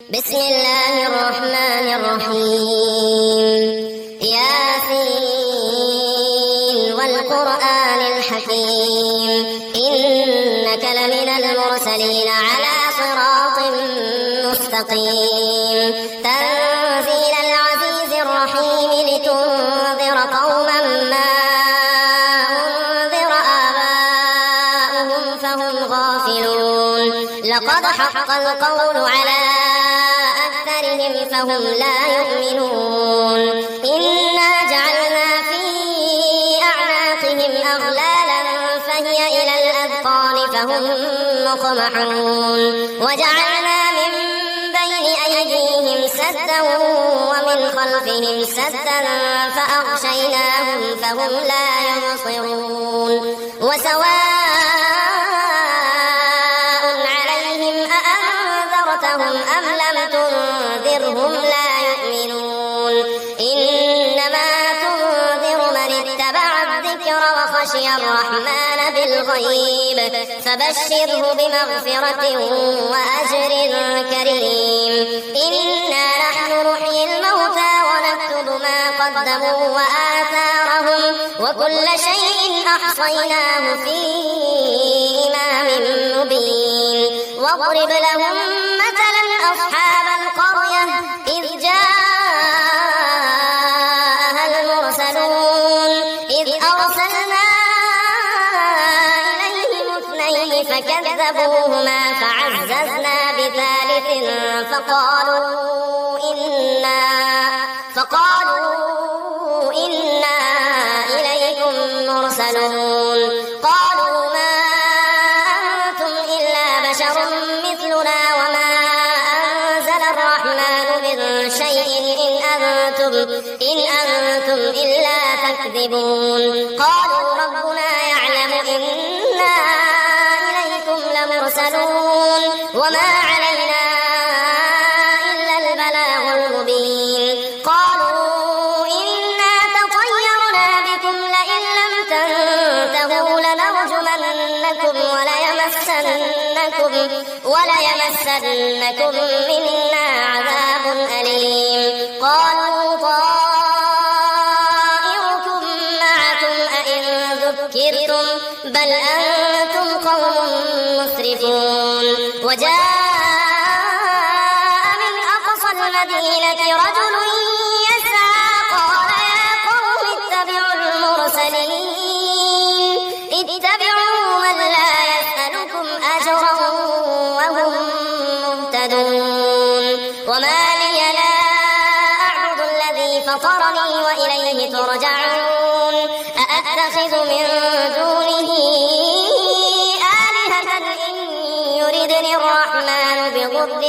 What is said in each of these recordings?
بسم الله الرحمن الرحيم. ياسين والقرآن الحكيم إنك لمن المرسلين على صراط مستقيم تنزيل العزيز الرحيم لتنذر قوما ما أنذر آباؤهم فهم غافلون لقد حق القول على أكثرهم فهم لا يؤمنون إنا جعلنا في أعناقهم أغلالا فهي إلى الأذقان فهم مقمحون وجعلنا من بين أيديهم سدا ومن خلفهم سدا فأغشيناهم فهم لا يبصرون وسواء عليهم أأنذرتهم أم لم تنذرهم لا يؤمنون إنما تنذر من اتبع الذكر وخشي الرحمن بالغيب فبشره بمغفرة وأجر كريم إنا نحن نحيي الموتى ونكتب ما قدموا وآثارهم وكل شيء أحصيناه في إمام مبين واضرب لهم مثلا أصحاب القرية إذ جاءها المرسلون إذ أرسلنا إليهم اثنين فكذبوهما فعززنا بثالث فقالوا إنا إليكم مرسلون قالوا ما أنتم إلا بشر مثلنا وما أنزل الرحمن من شيء إن أنتم إلا تكذبون قالوا ربنا يعلم إنا إليكم لمرسلون وما علينا إلا البلاغ المبين قالوا إنا تطيرنا بكم لئن لم تنتهوا لنرجمنكم وليمسنكم منا عذاب أليم قالوا طائركم معكم أئن ذكرتم بل أنتم قوم مسرفون وجاء من أقصى المدينة رجل يسعى قال يا قوم اتبعوا المرسلين اتبعوا من لا يسألكم أجرا وهم مهتدون وما لي لا أعبد الذي فطرني وإليه ترجعون أأتخذ من دونه آلهة إن يردني الرحمن بضر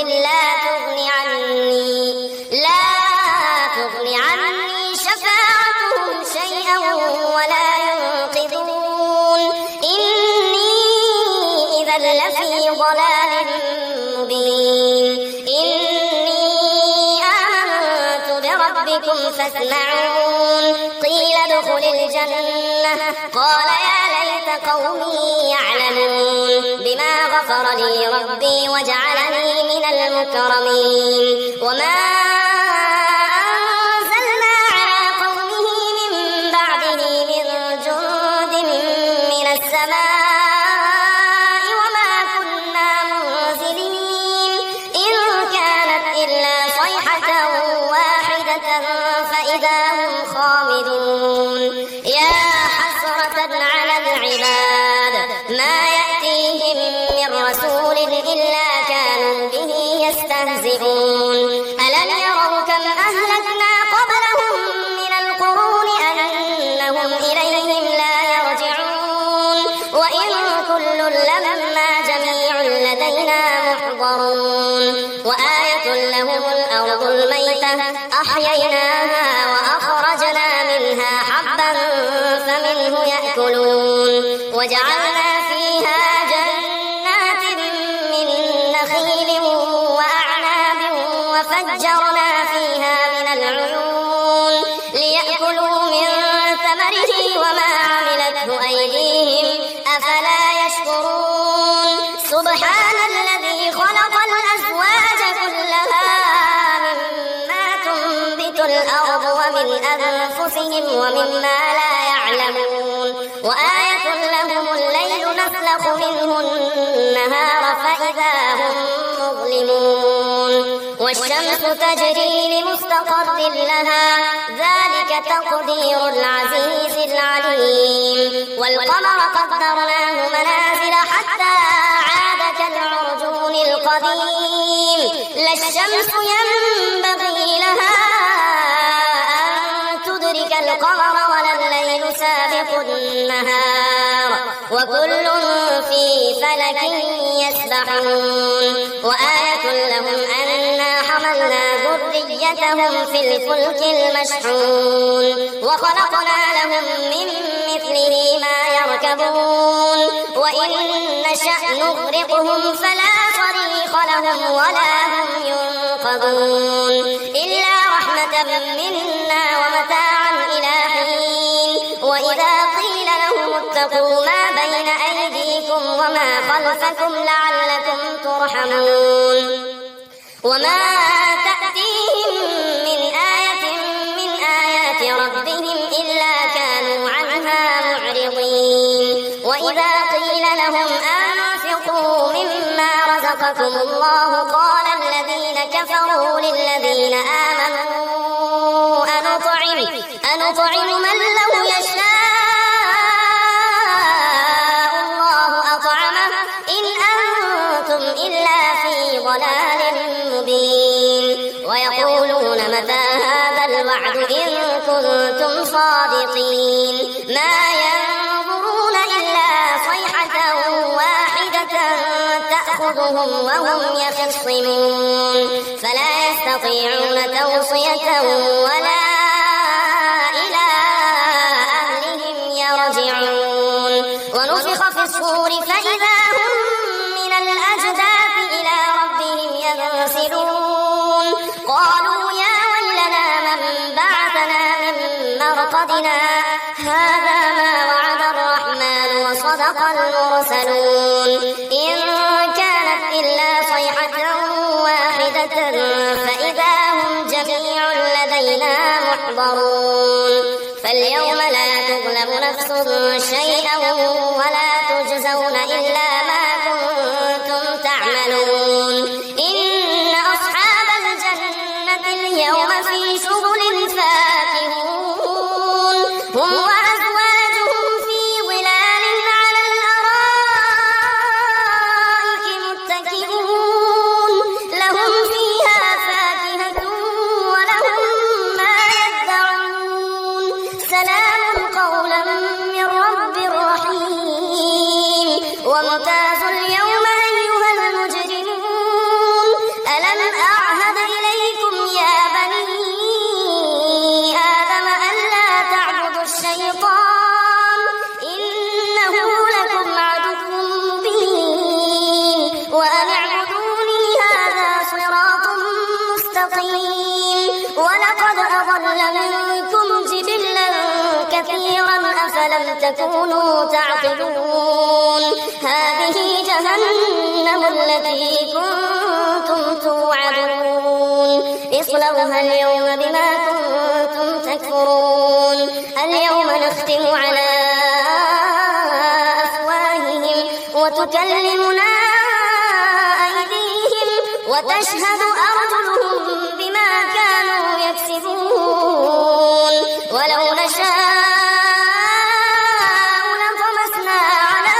لا تغني عني شفاعتهم شيئا ولا ينقذون إني إذا لفي ضلال مبين إني آمنت بربكم فاسمعون قيل ادخل الجنة قال يا ليت قومي يعلمون بما غفر لي ربي وجعلني من المكرمين وما أنزلنا على قومه من بعده من جند من السماء وما كنا منزلين إن كانت إلا صيحة واحدة فإذا هم خامدون يا حسرة على العباد ما يأتيهم من رسول إلا كانوا به يستهزئون ألم يروا كم أهلكنا قبلهم من القرون أنهم إليهم لا يرجعون وإن كل لما جميع لدينا محضرون وآية لهم الأرض الميتة أحييناها وأخرجنا منها حبا فمنه يأكلون وجعلنا فيها جنات من نخيل وأعناب وفجرنا فيها من العيون ليأكلوا من ثمره وما عملته أيديهم أفلا يشكرون سبحان الذي خلق الأزواج كلها ومن أنفسهم ومما لا يعلمون وآية لهم الليل نسلخ منه النهار فإذا هم مظلمون والشمس تجري لمستقر لها ذلك تقدير العزيز العليم والقمر قدرناه منازل حتى عاد كالعرجون القديم لا الشمس ينبغي لها أن تدرك القمر ولا الليل سابق النهار وكل في فلك يسبحون وآية لهم أنا حملنا ذريتهم في الفلك المشحون وخلقنا لهم من مثله ما يركبون وإن نشأ نغرقهم فلا صريخ لهم ولا هم ينقذون إلا رحمة منا ومتاعا إلى حين وإذا قيل لهم اتقوا ما بين أيديكم وما خلفكم لعلكم ترحمون وما تأتيهم من آية من آيات ربهم إلا كانوا عنها معرضين وإذا قيل لهم أنفقوا مما رزقكم الله قال الذين كفروا للذين آمنوا أنطعم من لو يشاء الله أطعمه إن أنتم إلا في ضلال مبين ويقولون متى هذا الوعد إن كنتم صادقين ما ينظرون إلا صيحة واحدة تأخذهم وهم يخصمون فلا يستطيعون توصية ولا إلى أهلهم يرجعون ونفخ في الصور فإذا هم من الأجداث إلى ربهم ينسلون قالوا يا ويلنا من بعثنا من مرقدنا هذا ما وعد الرحمن وصدق المرسلون إن كانت إلا صيحة واحدة فإذا هم جميع لدينا محضرون فاليوم لا تظلم نفس شيئا ولا تجزون إلا ما كنتم تعملون إن أصحاب الجنة اليوم في شغل فاكهون هم وأزواجهم في ظلال على الأرائك متكئون لهم فيها فاكهة ولهم ما يدعون سلام قولا من رب رحيم وامتازوا اليوم أيها المجرمون ألم أعهد إليكم يا بني آدم ألا تعبدوا الشيطان إنه لكم عدو مبين وأن اعبدوني هذا صراط مستقيم ولقد أضل منكم جبلا كثيرا أفلم تكونوا تعقلون هذه جهنم التي كنتم توعدون اصلوها اليوم بما كنتم تكفرون اليوم نختم على أفواههم وتكلمنا أيديهم وتشهد أرجلهم بما كانوا يكسبون ولو نشاء لطمسنا على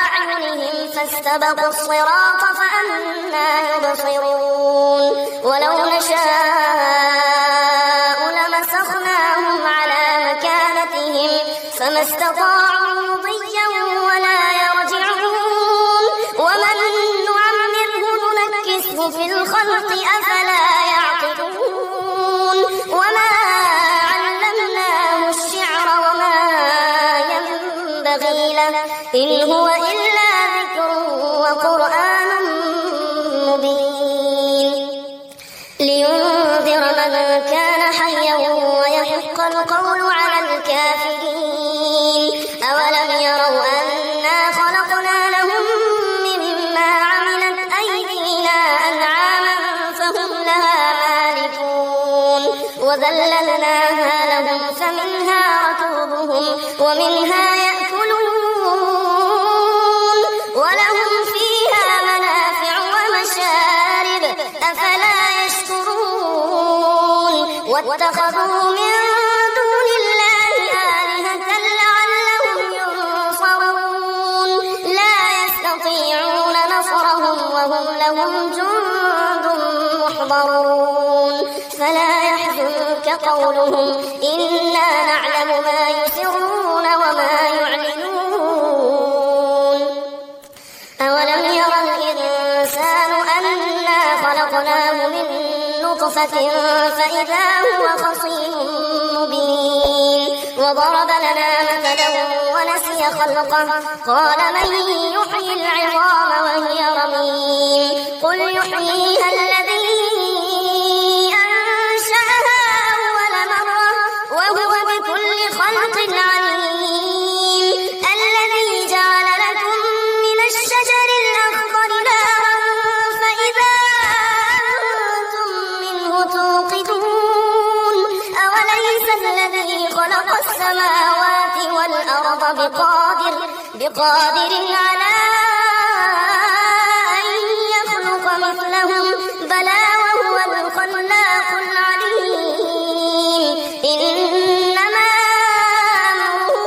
أعينهم فاستبقوا الصراط فأنى يبصرون ولو نشاء لمسخناهم على مكانتهم فما استطاعوا مضيا ولا يرجعون ومن نعمره ننكسه في الخلق أفلا يعقلون وما علمناه الشعر وما ينبغي له إن هو إلا ذكر وقرآن مبين لينذر من كان حيا ويحق القول على الكافرين أولم يروا أنا خلقنا لهم مما عملت أيدينا أنعاما فهم لها مالكون وذللناها لهم فمنها ركوبهم ومنها يأكلون ولهم فيها منافع ومشارب أفلا يشكرون واتخذوا من دون الله آلهة لعلهم ينصرون لا يستطيعون نصرهم وهم لهم جند محضرون فلا يحزنك قولهم إنا نعلم ما يسرون وما يعلنون أولم ير الإنسان أنا خلقناه من نطفة فإذا هو خصيم مبين وضرب لنا مثلا ونسي خلقه قال من يحيي العظام وهي رميم قل يحييها الذي أنشأها أول مرة وهو بكل خلق عليم الذي جعل لكم من الشجر الأخضر نارا فإذا أنتم منه توقدون أوليس الذي خلق السماوات والأرض بقادر على أن يخلق مثلهم بلى وهو الخلاق العليم إنما أمره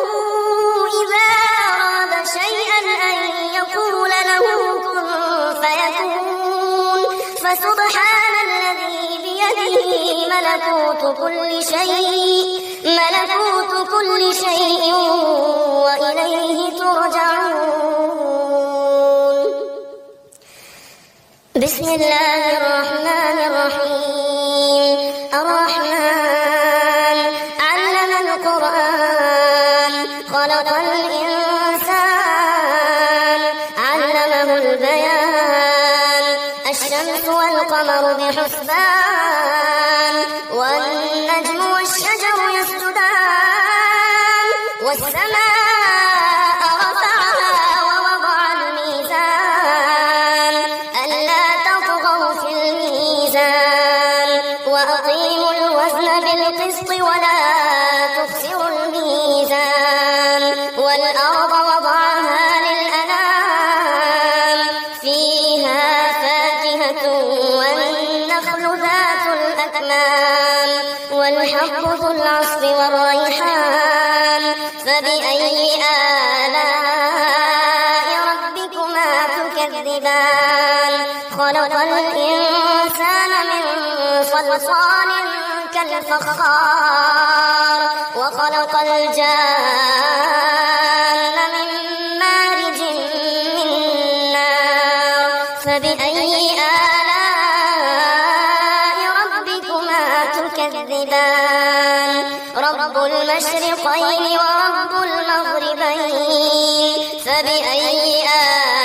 إذا أراد شيئا أن يقول له كن فيكون فسبحان الذي بيده ملكوت كل شيء وإليه ترجعون بسم الله الرحمن الرحيم الرحمن علم القرآن خلق الإنسان علمه البيان الشمس والقمر بحسبان والنجم والشجر يسجدان والسماء رفعها ووضع الميزان ألا تطغوا في الميزان وأقيموا الوزن بالقسط ولا تخسروا الميزان والأرض وضعها للأنام فيها فاكهة والنخل ذات الأكمام والحب ذو العصف والريحان فبأي آلاء ربكما تكذبان خلق الإنسان من صلصال كالفخار وخلق الجان من مارج من نار فبأي آلاء ربكما تكذبان رب المشرقين ورب المغربين فبأي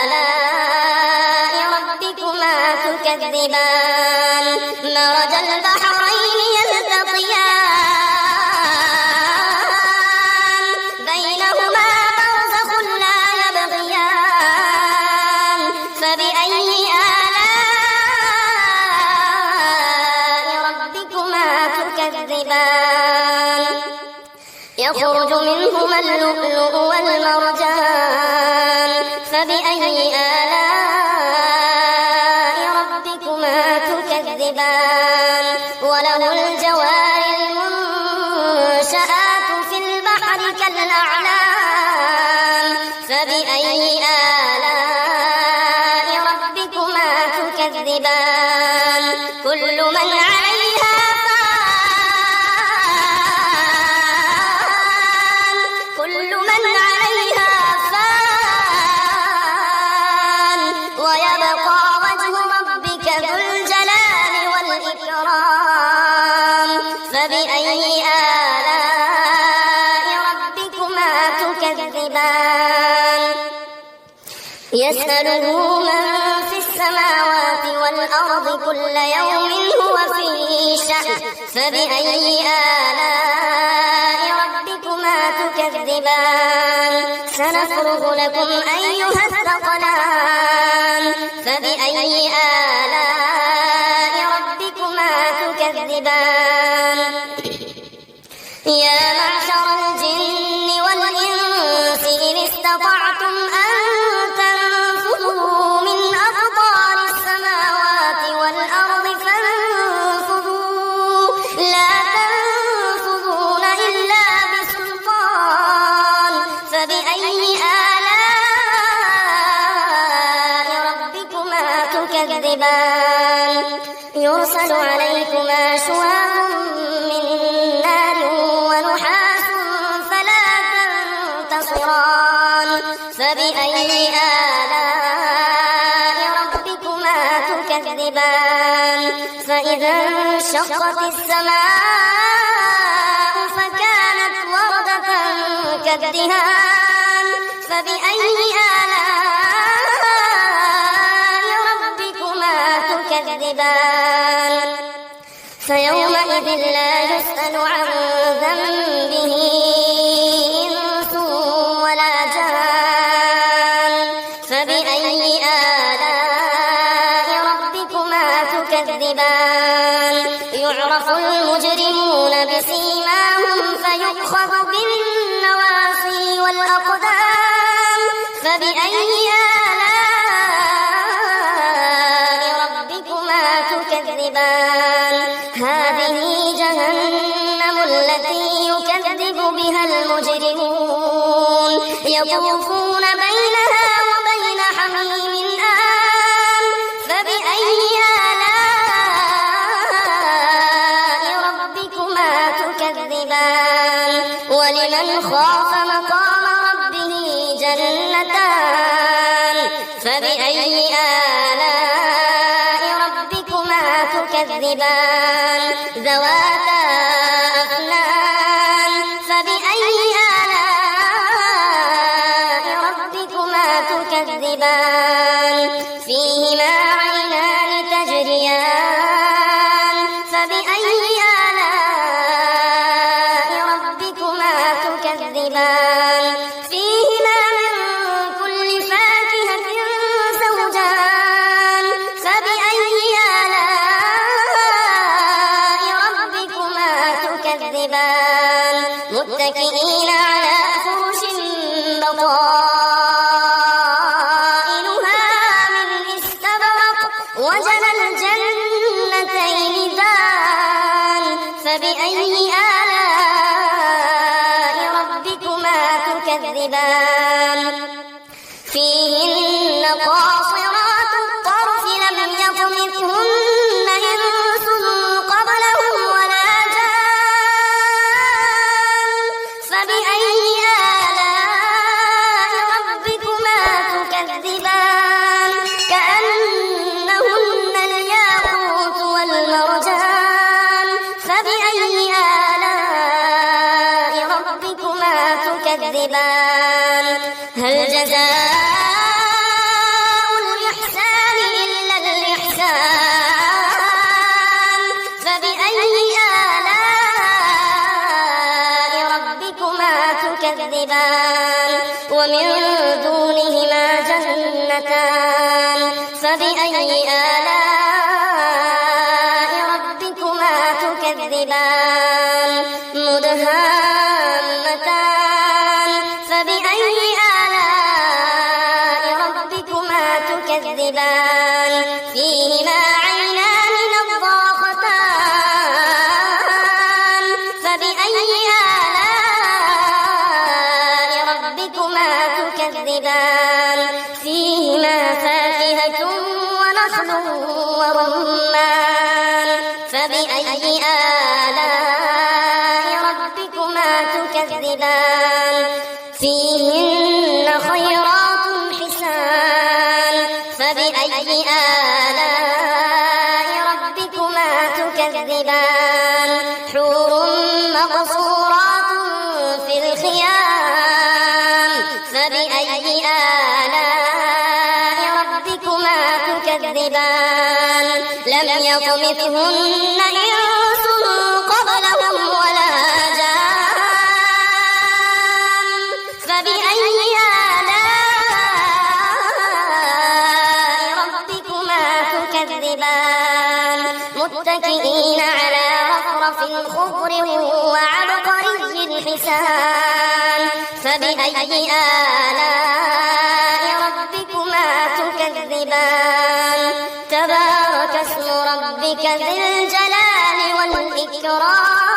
آلاء ربكما تكذبان مرج البحرين يلتقيان بينهما برزخ لا يبغيان فبأي آلاء ربكما تكذبان يخرج منهما اللؤلؤ والمرجان فبأي آلاء ربكما تكذبان وله الجوار المنشآت في البحر كالأعلام فبأي آلاء ربكما تكذبان كل من عليها فان ويبقى وجه ربك ذو الجلال والإكرام فبأي آلاء ربكما تكذبان يسأله من في السماوات والأرض كل يوم هو في شأن فبأي آلاء ربكما تكذبان سنفرغ لكم أيها الثقلان فبأي آلاء ربكما تكذبان تكذبان يا معشر الجن والإنس إن استطعتم أن تنفذوا من أقطار السماوات والأرض فانفذوا لا تنفذون إلا بسلطان فبأي آلاء ربكما تكذبان يرسل عليكما شواظ من نار ونحاس فلا تنتصران فبأي آلاء ربكما تكذبان فإذا انشقت السماء فكانت وردة كالدهان فبأي آلاء ربكما تكذبان فيومئذ لا يسأل عن ذنبه إنس ولا جان فبأي آلاء ربكما تكذبان يعرف المجرمون بسيماهم فيؤخذ بالنواصي والأقدام فبأي آلاء ربكما تكذبان هذه جهنم التي يكذب بها المجرمون يطوفون بينها وبين حميم آن فبأي آلاء ربكما تكذبان ولمن خاف مقام ربه جنتان فبأي آلاء ربكما تكذبان ذواتا أفنان فبأي آلاء ربكما تكذبان فيهما عينان تجريان فبأي آلاء ربكما تكذبان فيهما من كل فاكهة زوجان فبأي آلاء ربكما تكذبان متكئين على فرش بطائنها من استبرق وجنى الجنتين دان فبأي آلاء ربكما تكذبان فيهن قاصرات الطرف لم يطمثهن إنس قبلهم ولا جان فبأي آلاء ربكما تكذبان كأنهن الياقوت والمرجان فبأي آلاء ربكما تكذبان هل جزاء الإحسان إلا الإحسان فبأي آلاء ربكما تكذبان ومن دونهما جنتان فبأي آلاء ربكما تكذبان مدهامتان فبأي آلاء ربكما تكذبان فيهما عينان نضاختان فبأي آلاء ربكما تكذبان فيهما فاكهة ونخل ورمان فبأي آلاء ربكما تكذبان فيهن خيرات حسان فبأي آلاء ربكما تكذبان حور مقصورات في الخيام فبأي آلاء ربكما تكذبان لم يطمثهن إنس قبلهم ولا جان فبأي آلاء ربكما تكذبان متكئين متكئين على رفرف خضر وعبقري حسان فبأي آلاء ربكما تكذبان تبارك اسم ربك ذي الجلال والإكرام